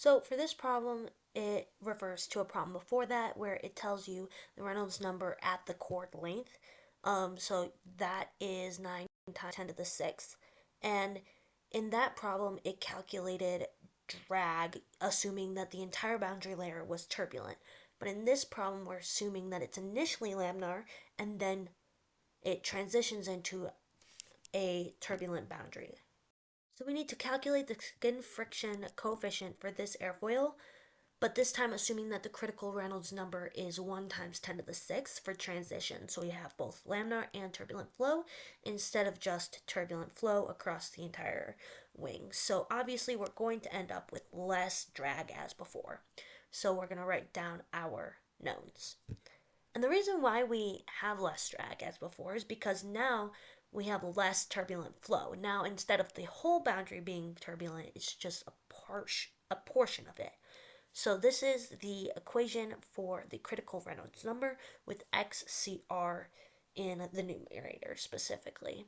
So for this problem, it refers to a problem before that where it tells you the Reynolds number at the chord length. So that is 9 times 10 to the 6th. And in that problem, it calculated drag, assuming that the entire boundary layer was turbulent. But in this problem, we're assuming that it's initially laminar and then it transitions into a turbulent boundary. So we need to calculate the skin friction coefficient for this airfoil, but this time assuming that the critical Reynolds number is 1 times 10 to the 6th for transition. So we have both laminar and turbulent flow instead of just turbulent flow across the entire wing. So obviously we're going to end up with less drag as before. So we're going to write down our knowns. And the reason why we have less drag as before is because now we have less turbulent flow. Now, instead of the whole boundary being turbulent, it's just a portion of it. So this is the equation for the critical Reynolds number with XCR in the numerator specifically.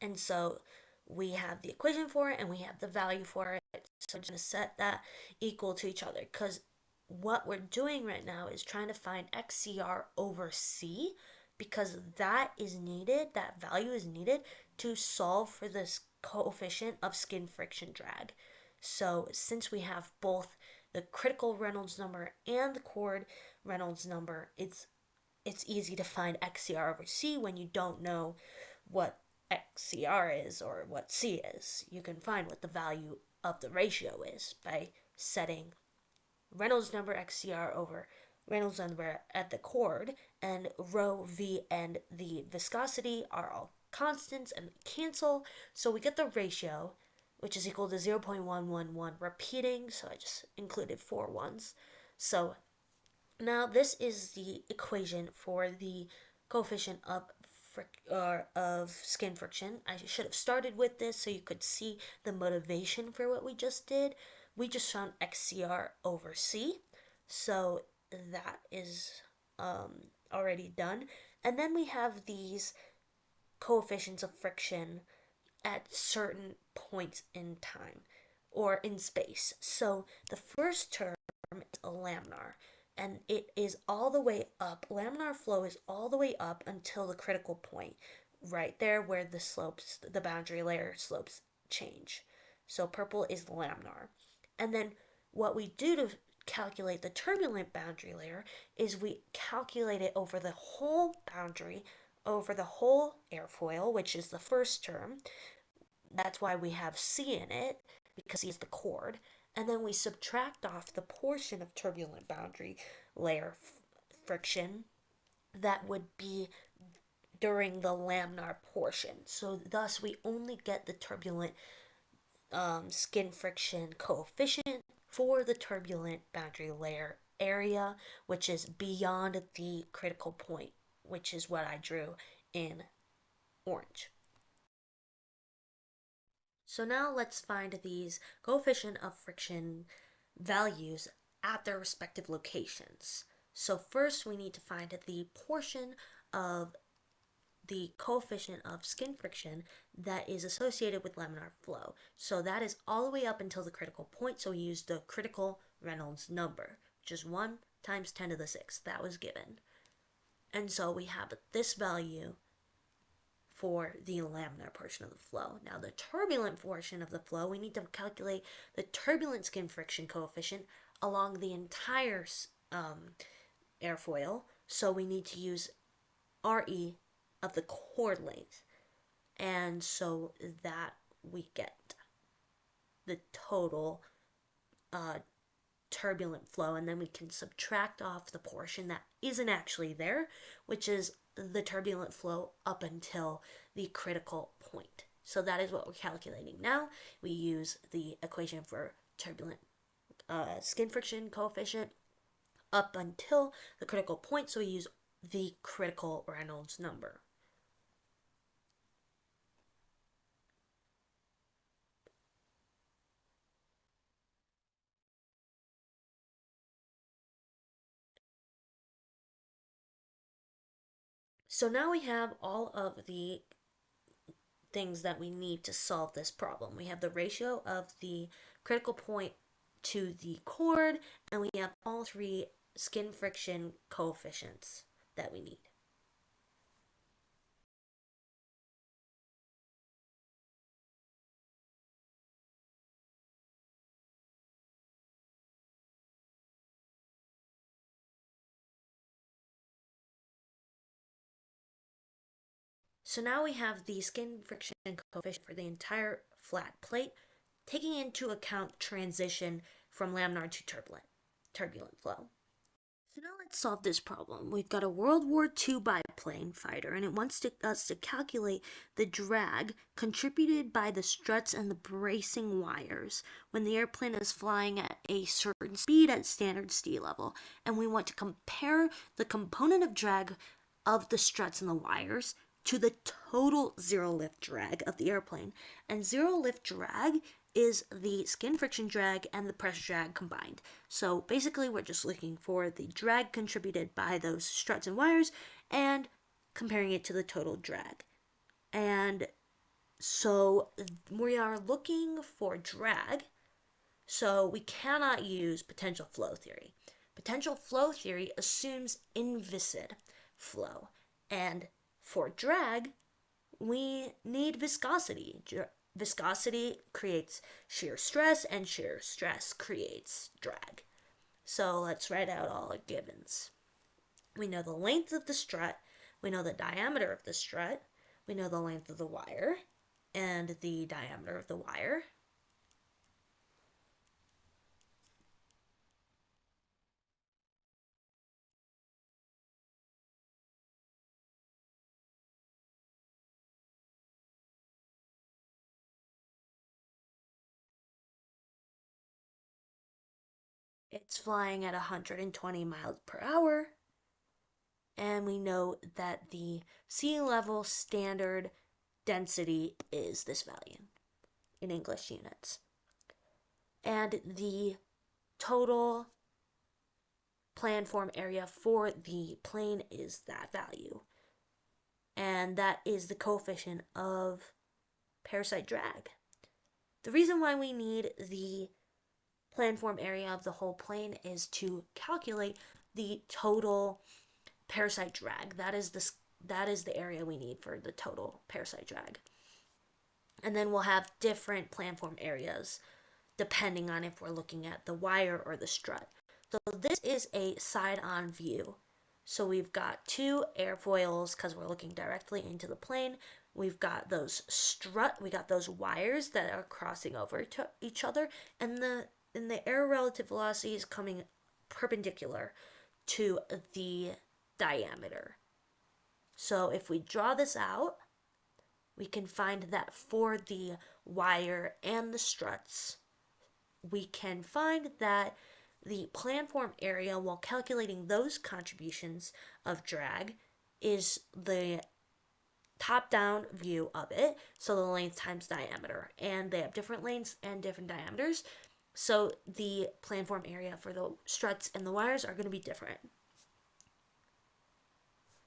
And so we have the equation for it and we have the value for it. So I'm going to set that equal to each other because what we're doing right now is trying to find XCR over C because that is needed, that value is needed to solve for this coefficient of skin friction drag. So since we have both the critical Reynolds number and the chord Reynolds number, it's easy to find XCR over C when you don't know what XCR is or what C is. You can find what the value of the ratio is by setting Reynolds number XCR over Reynolds number at the chord, and rho, v, and the viscosity are all constants and cancel, so we get the ratio, which is equal to 0.111 repeating, so I just included 4 ones. So now this is the equation for the coefficient of skin friction. I should have started with this so you could see the motivation for what we just did. We just found XCR over C, so that is already done. And then we have these coefficients of friction at certain points in time or in space. So the first term is a laminar, and it is all the way up. Laminar flow is all the way up until the critical point, right there where the boundary layer slopes change. So purple is laminar. And then what we do to calculate the turbulent boundary layer is we calculate it over the whole boundary, over the whole airfoil, which is the first term. That's why we have C in it, because C is the chord. And then we subtract off the portion of turbulent boundary layer friction that would be during the laminar portion. So thus we only get the turbulent skin friction coefficient for the turbulent boundary layer area, which is beyond the critical point, which is what I drew in orange. So now let's find these coefficient of friction values at their respective locations. So first we need to find the portion of the coefficient of skin friction that is associated with laminar flow. So that is all the way up until the critical point, so we use the critical Reynolds number, which is 1 times 10 to the 6th. That was given. And so we have this value for the laminar portion of the flow. Now the turbulent portion of the flow, we need to calculate the turbulent skin friction coefficient along the entire airfoil. So we need to use RE of the chord length. And so that we get the total turbulent flow, and then we can subtract off the portion that isn't actually there, which is the turbulent flow up until the critical point. So that is what we're calculating now. We use the equation for turbulent skin friction coefficient up until the critical point, so we use the critical Reynolds number. So now we have all of the things that we need to solve this problem. We have the ratio of the critical point to the cord, and we have all three skin friction coefficients that we need. So now we have the skin friction coefficient for the entire flat plate, taking into account transition from laminar to turbulent flow. So now let's solve this problem. We've got a World War II biplane fighter, and it wants us to calculate the drag contributed by the struts and the bracing wires when the airplane is flying at a certain speed at standard sea level. And we want to compare the component of drag of the struts and the wires to the total zero lift drag of the airplane. And zero lift drag is the skin friction drag and the pressure drag combined. So basically we're just looking for the drag contributed by those struts and wires and comparing it to the total drag. And so we are looking for drag, so we cannot use potential flow theory. Potential flow theory assumes inviscid flow, and for drag, we need viscosity. Viscosity creates shear stress, and shear stress creates drag. So let's write out all our givens. We know the length of the strut, we know the diameter of the strut, we know the length of the wire, and the diameter of the wire. It's flying at 120 miles per hour, and we know that the sea level standard density is this value in English units. And the total planform area for the plane is that value. And that is the coefficient of parasite drag. The reason why we need the planform area of the whole plane is to calculate the total parasite drag. That is the area we need for the total parasite drag. And then we'll have different planform areas depending on if we're looking at the wire or the strut. So this is a side-on view. So we've got two airfoils because we're looking directly into the plane. We've got those those wires that are crossing over to each other, and the air relative velocity is coming perpendicular to the diameter. So if we draw this out, we can find that for the wire and the struts, we can find that the planform area, while calculating those contributions of drag, is the top-down view of it, so the length times diameter. And they have different lengths and different diameters, so the planform area for the struts and the wires are going to be different.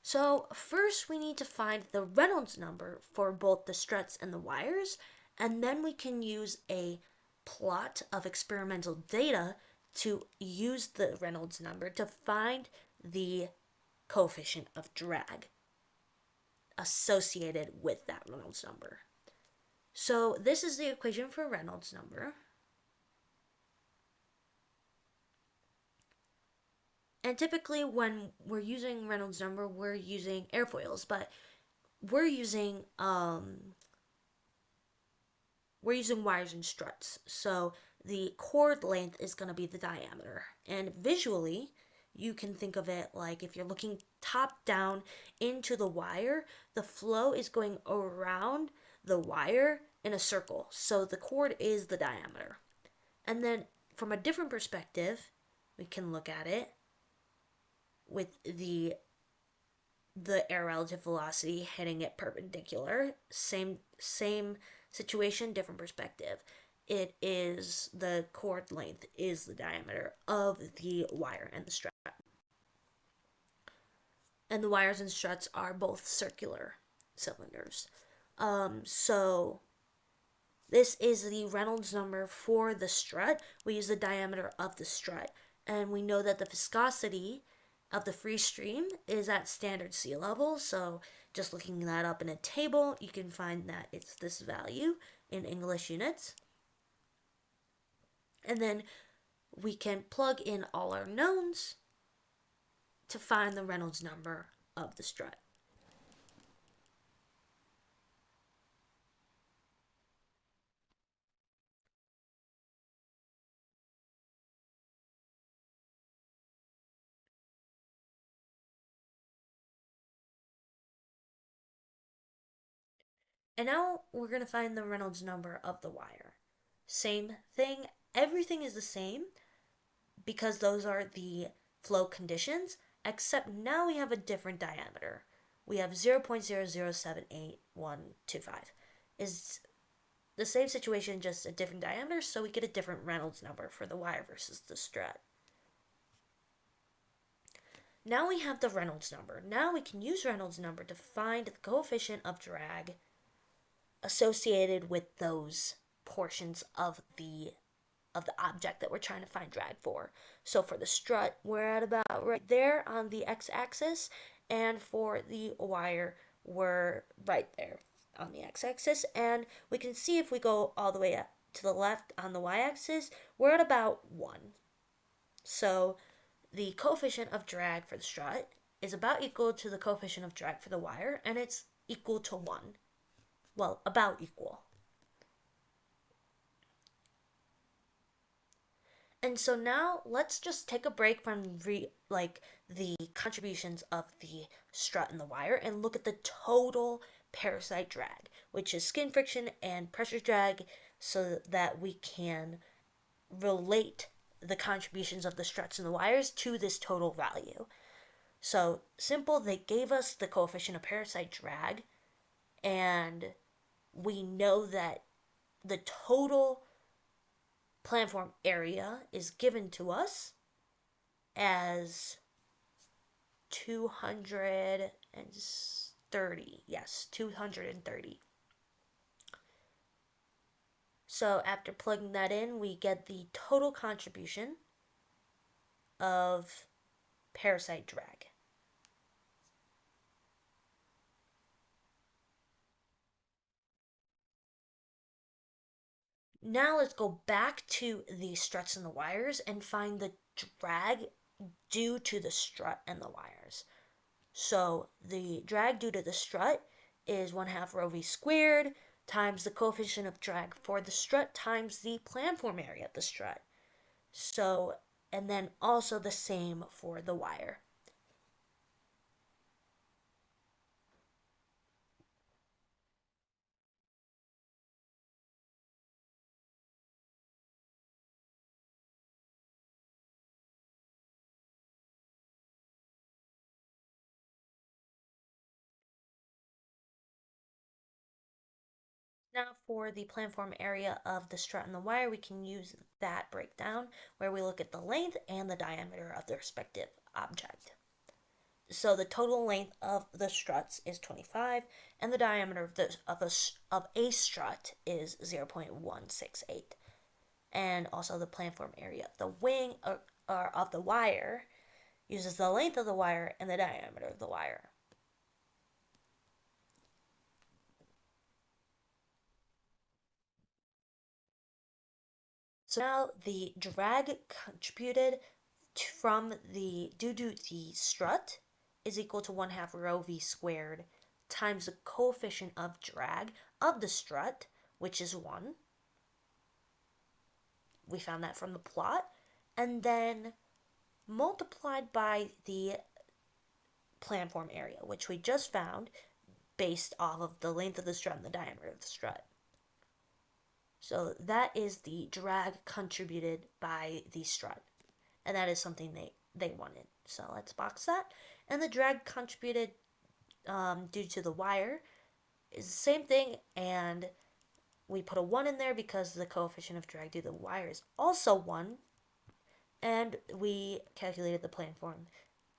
So first we need to find the Reynolds number for both the struts and the wires, and then we can use a plot of experimental data to use the Reynolds number to find the coefficient of drag associated with that Reynolds number. So this is the equation for Reynolds number. And typically when we're using Reynolds number, we're using airfoils, but we're using wires and struts. So the chord length is going to be the diameter. And visually, you can think of it like if you're looking top down into the wire, the flow is going around the wire in a circle. So the chord is the diameter. And then from a different perspective, we can look at it with the air relative velocity hitting it perpendicular. Same situation, different perspective. It is the chord length is the diameter of the wire and the strut. And the wires and struts are both circular cylinders. So This is the Reynolds number for the strut. We use the diameter of the strut. And we know that the viscosity of the free stream is at standard sea level. So just looking that up in a table, you can find that it's this value in English units. And then we can plug in all our knowns to find the Reynolds number of the strut. And now we're going to find the Reynolds number of the wire. Same thing, everything is the same because those are the flow conditions, except now we have a different diameter. We have 0.00782125. Is the same situation, just a different diameter, so we get a different Reynolds number for the wire versus the strut. Now we have the Reynolds number. Now we can use Reynolds number to find the coefficient of drag associated with those portions of the object that we're trying to find drag for. So for the strut, we're at about right there on the x-axis, and for the wire, we're right there on the x-axis. And we can see if we go all the way up to the left on the y-axis, we're at about 1. So the coefficient of drag for the strut is about equal to the coefficient of drag for the wire, and it's equal to 1. Well, about equal. And so now let's just take a break from the contributions of the strut and the wire and look at the total parasite drag, which is skin friction and pressure drag, so that we can relate the contributions of the struts and the wires to this total value. So simple, they gave us the coefficient of parasite drag, and we know that the total planform area is given to us as 230. Yes, 230. So after plugging that in, we get the total contribution of parasite drag. Now let's go back to the struts and the wires and find the drag due to the strut and the wires. So the drag due to the strut is 1/2 rho v squared times the coefficient of drag for the strut times the planform area of the strut. So, and then also the same for the wire. Now for the planform area of the strut and the wire, we can use that breakdown where we look at the length and the diameter of the respective object. So the total length of the struts is 25, and the diameter of a strut is 0.168. And also the planform area of the wing or of the wire uses the length of the wire and the diameter of the wire. So now the drag contributed due to the strut is equal to 1/2 rho v squared times the coefficient of drag of the strut, which is 1. We found that from the plot. And then multiplied by the planform area, which we just found based off of the length of the strut and the diameter of the strut. So that is the drag contributed by the strut. And that is something they wanted. So let's box that. And the drag contributed due to the wire is the same thing. And we put a 1 in there because the coefficient of drag due to the wire is also 1. And we calculated the planform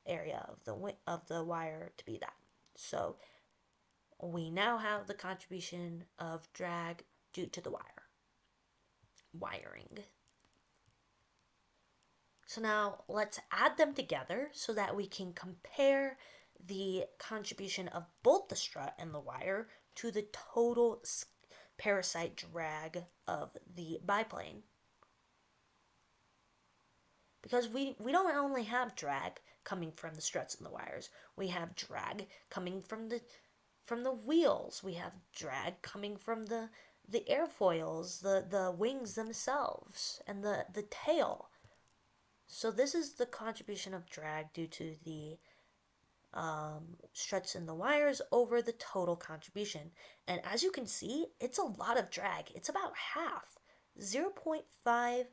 area of the wire to be that. So we now have the contribution of drag due to the wiring. So now let's add them together so that we can compare the contribution of both the strut and the wire to the total parasite drag of the biplane. Because we don't only have drag coming from the struts and the wires. We have drag coming from the wheels. We have drag coming from the airfoils, the wings themselves, and the tail. So this is the contribution of drag due to the struts and the wires over the total contribution. And as you can see, it's a lot of drag. It's about half, 0.5797.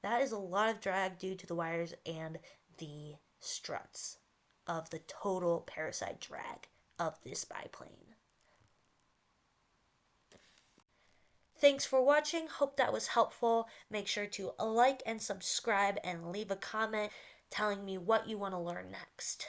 That is a lot of drag due to the wires and the struts of the total parasite drag of this biplane. Thanks for watching. Hope that was helpful. Make sure to like and subscribe and leave a comment telling me what you want to learn next.